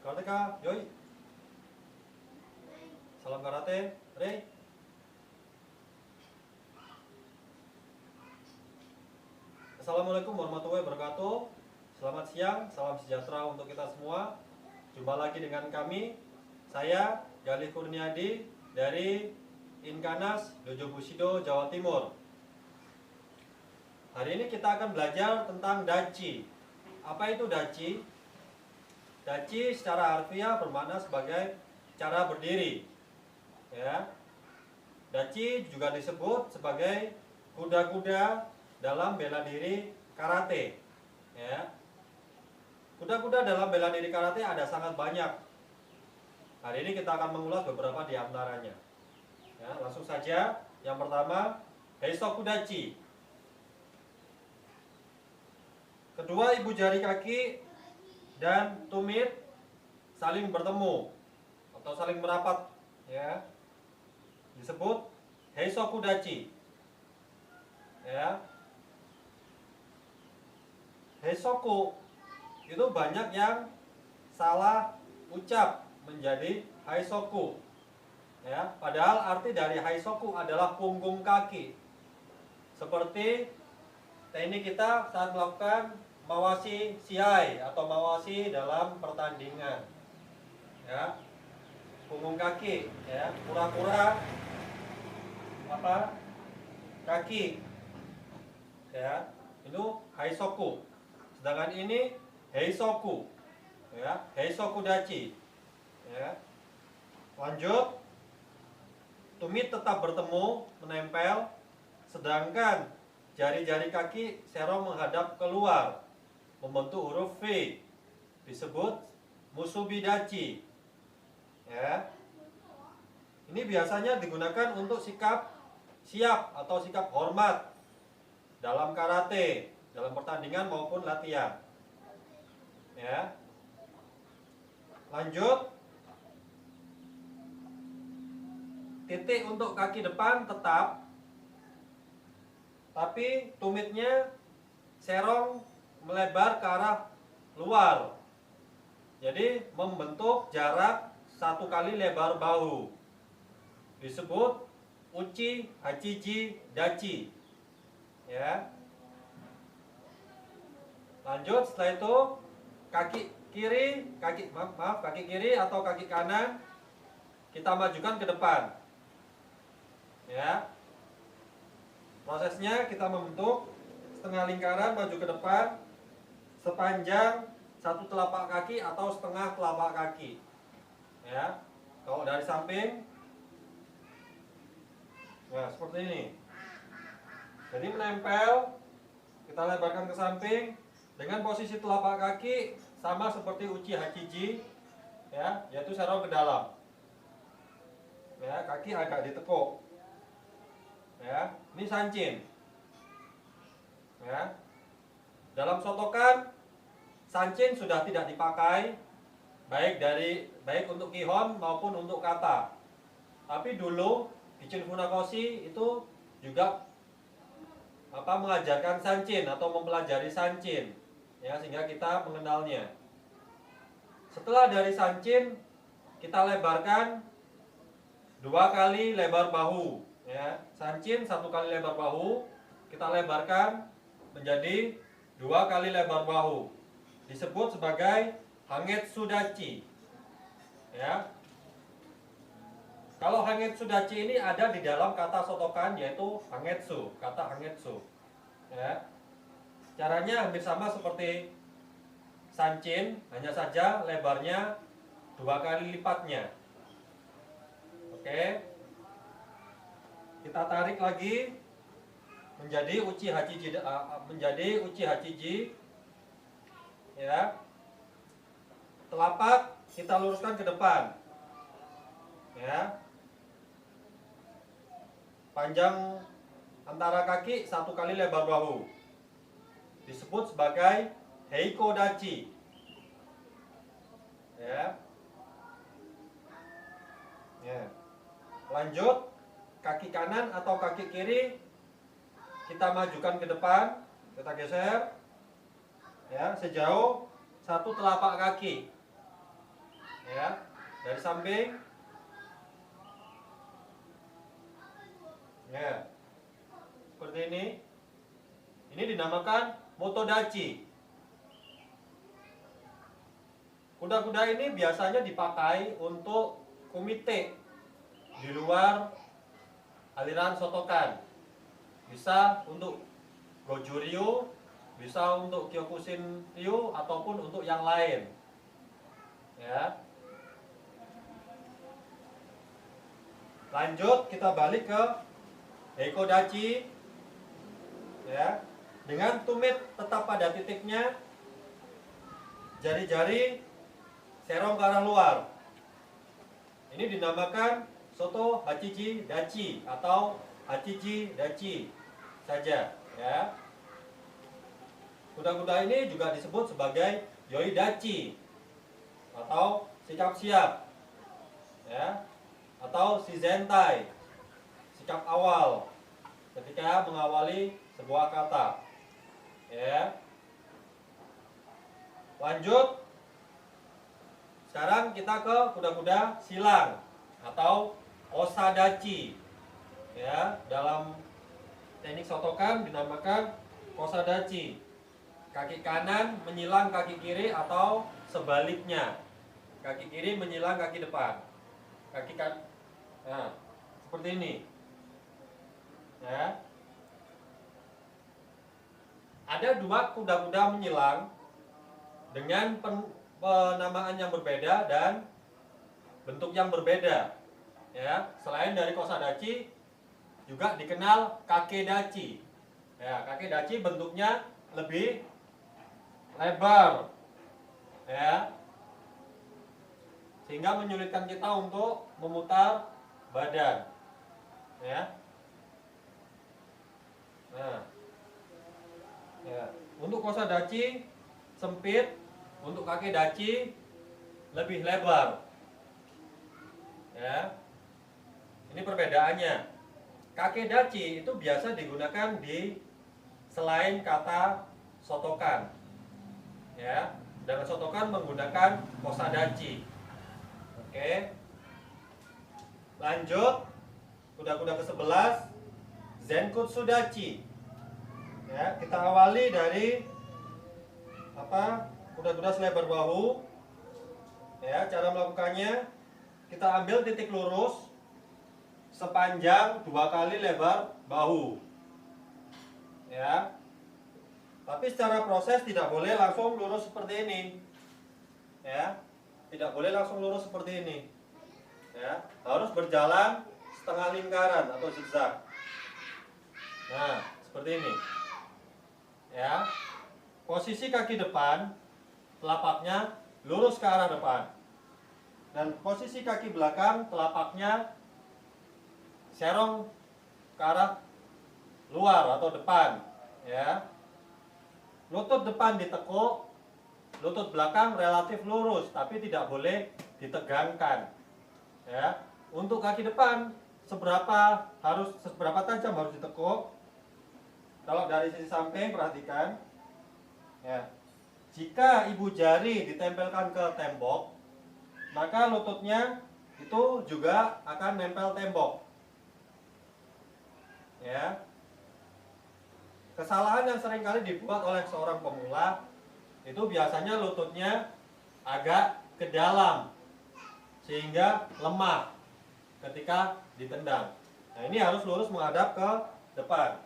Karateka, yoi. Salam karate, Rei. Assalamualaikum warahmatullahi wabarakatuh. Selamat siang, salam sejahtera untuk kita semua. Jumpa lagi dengan kami. Saya Galih Kurniadi dari Inkanas Dojo Bushido, Jawa Timur. Hari ini kita akan belajar tentang dachi. Apa itu dachi? Dachi secara harfiah bermakna sebagai cara berdiri. Ya. Dachi juga disebut sebagai kuda-kuda dalam bela diri karate. Ya. Kuda-kuda dalam bela diri karate ada sangat banyak. Hari ini kita akan mengulas beberapa di antaranya. Ya, langsung saja. Yang pertama, Heisoku dachi. Kedua ibu jari kaki dan tumit saling bertemu atau saling merapat, ya, disebut Heisoku dachi. Ya. Heisoku itu banyak yang salah ucap menjadi Haisoku. Ya, padahal arti dari Haisoku adalah punggung kaki. Seperti teknik kita saat melakukan mawashi shiai atau mawashi dalam pertandingan. Ya. Punggung kaki, ya, kura-kura apa? Kaki. Ya, itu Haisoku. Sedangkan ini Heisoku. Ya, Heisoku dachi. Ya. Lanjut. Tumit tetap bertemu, menempel, sedangkan jari-jari kaki serong menghadap keluar, membentuk huruf V, disebut musubi dachi. Ya. Ini biasanya digunakan untuk sikap siap atau sikap hormat dalam karate, dalam pertandingan maupun latihan. Ya. Lanjut. Titik untuk kaki depan tetap, tapi tumitnya serong melebar ke arah luar. Jadi membentuk jarak 1 kali lebar bahu. Disebut uchi hachiji dachi. Ya. Lanjut, setelah itu kaki kiri, kaki kiri atau kaki kanan kita majukan ke depan. Ya. Prosesnya kita membentuk setengah lingkaran maju ke depan sepanjang 1 telapak kaki atau setengah telapak kaki. Ya. Kalau dari samping, nah seperti ini. Jadi menempel, kita lebarkan ke samping dengan posisi telapak kaki sama seperti uchi hachiji, ya, yaitu serong ke dalam. Ya, kaki agak ditekuk. Ya, ini sanchin. Ya. Dalam sotokan sanchin sudah tidak dipakai baik untuk kihon maupun untuk kata. Tapi dulu di Chin Funakoshi itu juga mengajarkan sanchin atau mempelajari sanchin, ya, sehingga kita mengenalnya. Setelah dari sanchin kita lebarkan 2 kali lebar bahu. Ya, sanchin 1 kali lebar bahu, kita lebarkan menjadi 2 kali lebar bahu. Disebut sebagai Hangetsu dachi. Ya. Kalau Hangetsu dachi ini ada di dalam kata sotokan, yaitu Hangetsu, kata Hangetsu. Ya. Caranya hampir sama seperti sanchin, hanya saja lebarnya 2 kali lipatnya. Oke. Kita tarik lagi menjadi uchi hachiji. Ya. Telapak kita luruskan ke depan. Ya. Panjang antara kaki 1 kali lebar bahu. Disebut sebagai Heiko dachi. Ya. Ya. Lanjut, kaki kanan atau kaki kiri kita majukan ke depan, kita geser, ya, sejauh 1 telapak kaki. Ya, dari samping. Ya, seperti ini. Ini dinamakan motodachi. Kuda-kuda ini biasanya dipakai untuk kumite di luar aliran Shotokan. Bisa untuk Goju-ryu, bisa untuk Kyokushin-ryu, ataupun untuk yang lain. Ya. Lanjut, kita balik ke Heikodachi. Ya. Dengan tumit tetap pada titiknya, jari-jari serong ke arah luar. Ini dinamakan Soto Hachiji Dachi atau Hachiji Dachi saja, ya. Kuda-kuda ini juga disebut sebagai Yoidachi atau sikap siap, ya, atau Shizentai, sikap awal ketika mengawali sebuah kata, ya. Lanjut, sekarang kita ke kuda-kuda silang atau Osadachi, ya. Dalam teknik Shotokan dinamakan Osadachi. Kaki kanan menyilang kaki kiri atau sebaliknya. Kaki kiri menyilang kaki depan. Kaki kan, nah, seperti ini. Ya. Ada dua kuda-kuda menyilang dengan penamaan yang berbeda dan bentuk yang berbeda. Ya, selain dari Kosadachi juga dikenal Kakedachi. Ya, Kakedachi bentuknya lebih lebar. Ya. Sehingga menyulitkan kita untuk memutar badan. Ya. Nah. Ya, untuk Kosadachi sempit, untuk Kakedachi lebih lebar. Ya. Ini perbedaannya. Kakedachi itu biasa digunakan di selain kata Shotokan. Ya, dengan Shotokan menggunakan Kosadachi. Oke. Lanjut, kuda-kuda ke-11 Zenkutsudachi. Ya, kita awali dari kuda-kuda selebar bahu. Ya, cara melakukannya, kita ambil titik lurus sepanjang 2 kali lebar bahu. Ya. Tapi secara proses tidak boleh langsung lurus seperti ini. Ya. Tidak boleh langsung lurus seperti ini. Ya, harus berjalan setengah lingkaran atau zigzag. Nah, seperti ini. Ya. Posisi kaki depan, telapaknya lurus ke arah depan. Dan posisi kaki belakang, telapaknya serong ke arah luar atau depan, ya. Lutut depan ditekuk, lutut belakang relatif lurus, tapi tidak boleh ditegangkan. Ya. Untuk kaki depan seberapa tajam harus ditekuk? Kalau dari sisi samping perhatikan, ya. Jika ibu jari ditempelkan ke tembok, maka lututnya itu juga akan nempel tembok. Ya. Kesalahan yang seringkali dibuat oleh seorang pemula itu biasanya lututnya agak ke dalam sehingga lemah ketika ditendang. Nah, ini harus lurus menghadap ke depan.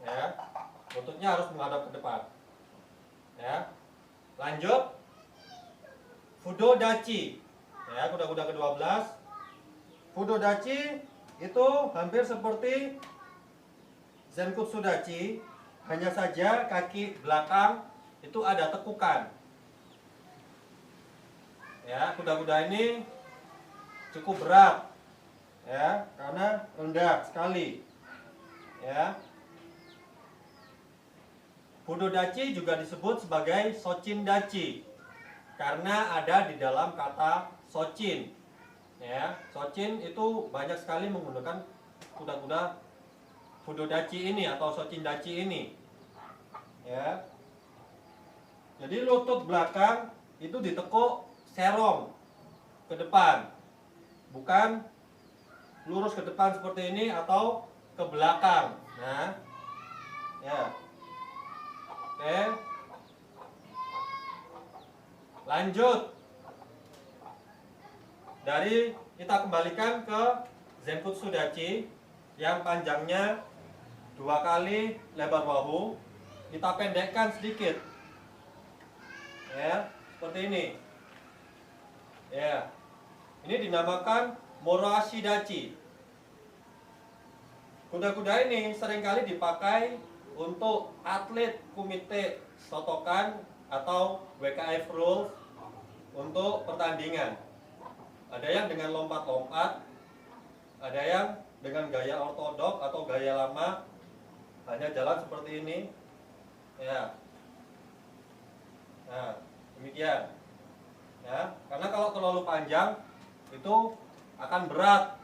Ya. Lututnya harus menghadap ke depan. Ya. Lanjut, Fudodachi. Ya, kuda-kuda ke-12. Fudodachi itu hampir seperti Zenkutsudachi, hanya saja kaki belakang itu ada tekukan. Ya, kuda-kuda ini cukup berat, ya, karena rendah sekali. Ya. Fudodachi juga disebut sebagai Shochindachi karena ada di dalam kata Shochin. Ya, Shochin itu banyak sekali menggunakan kuda-kuda Fudodachi ini atau Shochindachi ini. Ya. Jadi lutut belakang itu ditekuk serong ke depan, bukan lurus ke depan seperti ini atau ke belakang. Nah, ya, oke, lanjut. Dari kita kembalikan ke Zenkutsu Dachi yang panjangnya 2 kali lebar bahu, kita pendekkan sedikit, ya, seperti ini. Ya, ini dinamakan Moroashi Dachi. Kuda-kuda ini seringkali dipakai untuk atlet kumite Shotokan atau WKF rules untuk pertandingan. Ada yang dengan lompat-lompat, ada yang dengan gaya ortodok atau gaya lama, hanya jalan seperti ini. Ya. Nah, demikian. Ya, karena kalau terlalu panjang itu akan berat.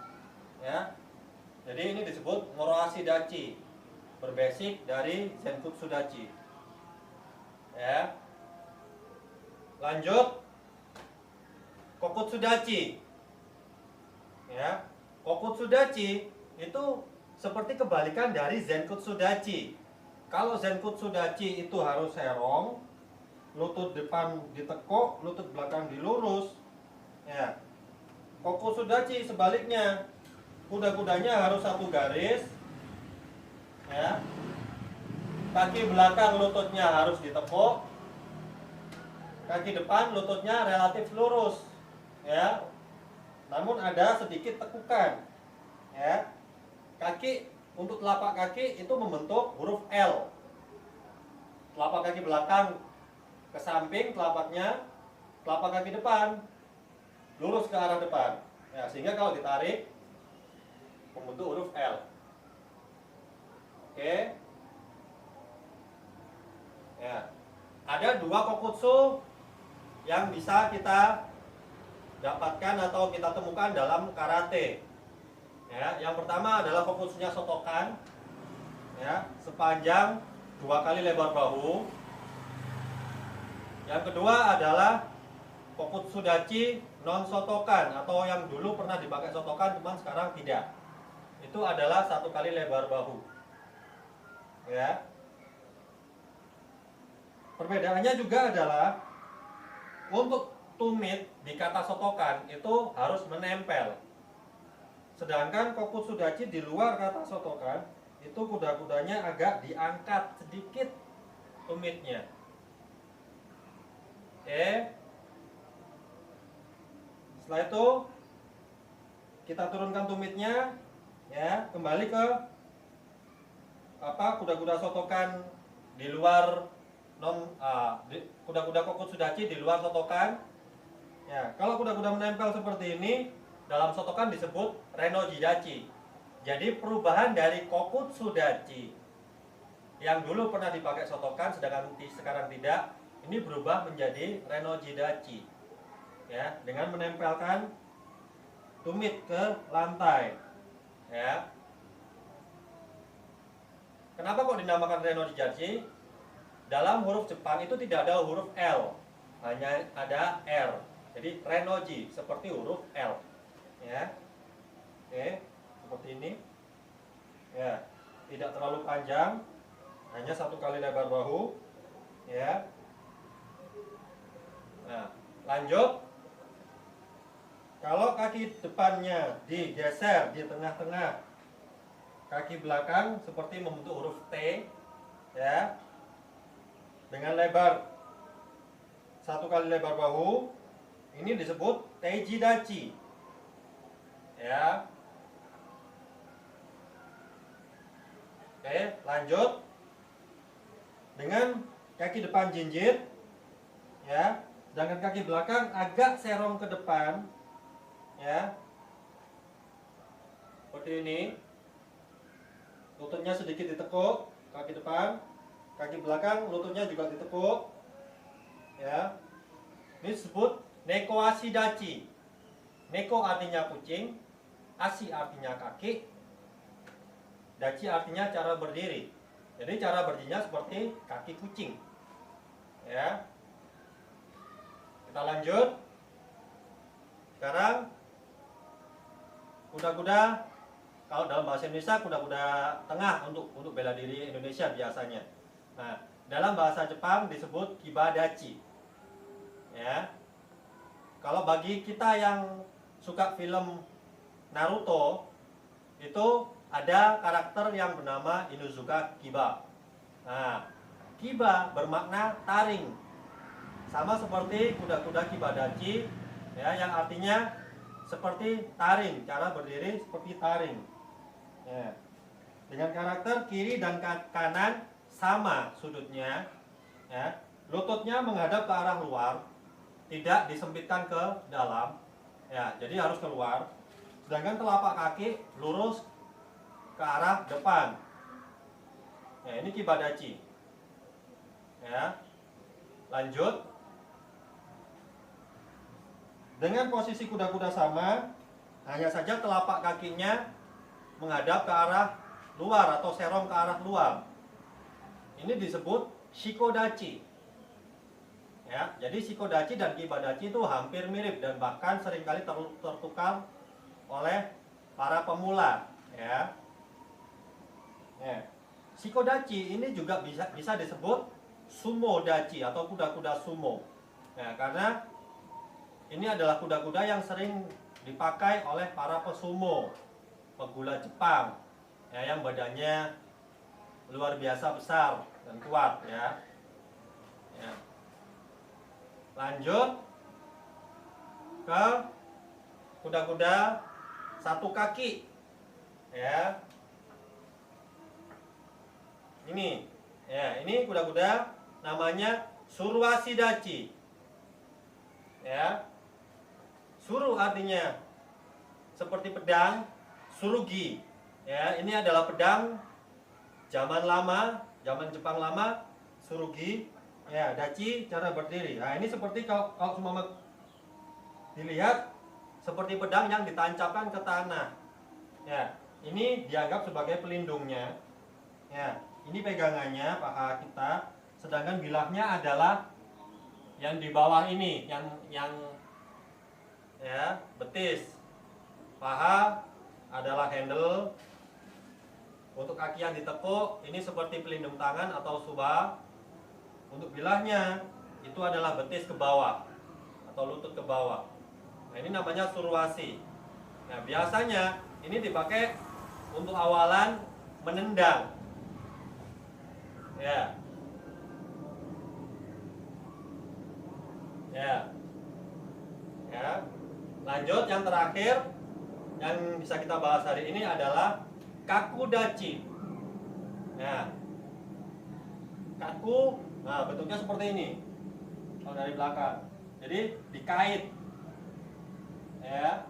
Ya. Jadi ini disebut Moroashi Dachi, berbasic dari Zenkutsu Dachi. Ya. Lanjut, Kokutsu Dachi. Ya, Kokutsu Dachi itu seperti kebalikan dari Zenkutsu Dachi. Kalau Zenkutsu Dachi itu harus serong, lutut depan ditekuk, lutut belakang dilurus. Ya. Kokutsu Dachi sebaliknya, kuda-kudanya harus satu garis, ya. Kaki belakang lututnya harus ditekuk, kaki depan lututnya relatif lurus, ya. Namun ada sedikit tekukan, ya. Kaki untuk telapak kaki itu membentuk huruf L. Telapak kaki belakang ke samping telapaknya, telapak kaki depan lurus ke arah depan. Ya, sehingga kalau ditarik membentuk huruf L. Oke. Ya. Ada 2 kokutsu yang bisa kita dapatkan atau kita temukan dalam karate. Ya, yang pertama adalah kokutsunya Shotokan. Ya, sepanjang 2 kali lebar bahu. Yang kedua adalah Kokutsu Dachi non Shotokan, atau yang dulu pernah dipakai Shotokan cuman sekarang tidak. Itu adalah 1 kali lebar bahu. Ya. Perbedaannya juga adalah untuk tumit di kata Shotokan itu harus menempel. Sedangkan Kokutsu Dachi di luar kata Shotokan itu kuda-kudanya agak diangkat sedikit tumitnya. Oke. Setelah itu kita turunkan tumitnya, ya, kembali ke kuda-kuda Shotokan di luar kuda-kuda Kokutsu Dachi di luar Shotokan. Ya, kalau kuda-kuda menempel seperti ini dalam Shotokan disebut Rennoji Dachi. Jadi perubahan dari Kokutsu Dachi yang dulu pernah dipakai Shotokan sedangkan sekarang tidak, ini berubah menjadi Rennoji Dachi. Ya, dengan menempelkan tumit ke lantai. Ya. Kenapa kok dinamakan Rennoji Dachi? Dalam huruf Jepang itu tidak ada huruf L, hanya ada R. Jadi Rennoji seperti huruf L. Ya. Oke, seperti ini. Ya, tidak terlalu panjang, hanya 1 kali lebar bahu. Ya. Nah, lanjut. Kalau kaki depannya digeser di tengah-tengah kaki belakang seperti membentuk huruf T, ya, dengan lebar 1 kali lebar bahu, ini disebut Teiji Dachi. Ya. Oke, lanjut. Dengan kaki depan jinjit, ya, sedangkan kaki belakang agak serong ke depan, ya, seperti ini. Lututnya sedikit ditekuk, kaki depan, kaki belakang lututnya juga ditekuk, ya. Ini disebut Neko Ashi Dachi. Neko artinya kucing, Ashi artinya kaki, Dachi artinya cara berdiri. Jadi cara berdirinya seperti kaki kucing, ya. Kita lanjut. Sekarang kuda-kuda, kalau dalam bahasa Indonesia kuda-kuda tengah untuk bela diri Indonesia biasanya. Nah, dalam bahasa Jepang disebut kibadachi. Ya. Kalau bagi kita yang suka film Naruto, itu ada karakter yang bernama Inuzuka Kiba. Nah, Kiba bermakna taring. Sama seperti kuda-kuda kibadachi, ya, yang artinya seperti taring, cara berdiri seperti taring. Ya. Dengan karakter kiri dan kanan sama sudutnya, ya. Lututnya menghadap ke arah luar, tidak disempitkan ke dalam, ya, jadi harus keluar. Sedangkan telapak kaki lurus ke arah depan. Ya, ini kibadachi. Ya. Lanjut. Dengan posisi kuda-kuda sama, hanya saja telapak kakinya menghadap ke arah luar atau serong ke arah luar. Ini disebut shikodachi. Ya, jadi shikodachi dan kibadachi itu hampir mirip dan bahkan seringkali tertukar oleh para pemula. Ya. Ya. Shikodachi ini juga bisa disebut sumo dachi atau kuda-kuda sumo. Ya, karena ini adalah kuda-kuda yang sering dipakai oleh para pesumo, pegula Jepang, ya, yang badannya luar biasa besar dan kuat, ya. Ya. Lanjut ke kuda-kuda satu kaki, ya. Ini kuda-kuda namanya Surwasidachi, ya. Suru artinya seperti pedang, surugi. Ya, ini adalah pedang zaman lama, zaman Jepang lama, surugi. Ya, dachi cara berdiri. Nah, ini seperti kalau semua dilihat seperti pedang yang ditancapkan ke tanah. Ya, ini dianggap sebagai pelindungnya. Ya, ini pegangannya paha kita, sedangkan bilahnya adalah yang di bawah ini, yang ya, betis. Paha adalah handle. Untuk kaki yang ditekuk ini seperti pelindung tangan atau suba. Untuk bilahnya itu adalah betis ke bawah atau lutut ke bawah. Nah, ini namanya surwasi. Nah, biasanya ini dipakai untuk awalan menendang. Ya. Ya. Ya. Lanjut, yang terakhir yang bisa kita bahas hari ini adalah kakudachi. Nah, kaku, nah bentuknya seperti ini. Kalau dari belakang, jadi dikait. Ya.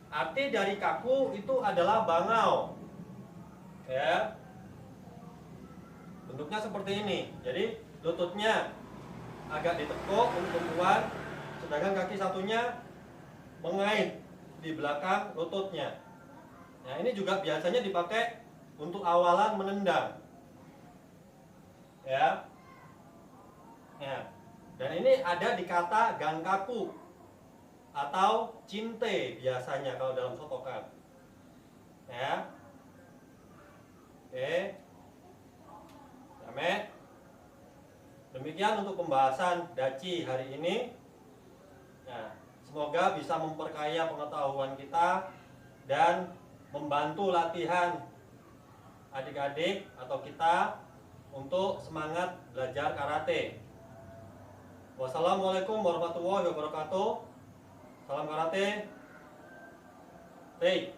Arti dari kaku itu adalah bangau. Ya. Bentuknya seperti ini. Jadi lututnya agak ditekuk untuk perempuan, sedangkan kaki satunya mengait di belakang lututnya. Nah, ini juga biasanya dipakai untuk awalan menendang. Ya. Ya. Dan ini ada di kata gankaku atau cinte biasanya kalau dalam Shotokan. Ya. Oke. Sampai. Demikian untuk pembahasan dachi hari ini. Nah, semoga bisa memperkaya pengetahuan kita dan membantu latihan adik-adik atau kita untuk semangat belajar karate. Wassalamualaikum warahmatullahi wabarakatuh. Salam karate. Baik.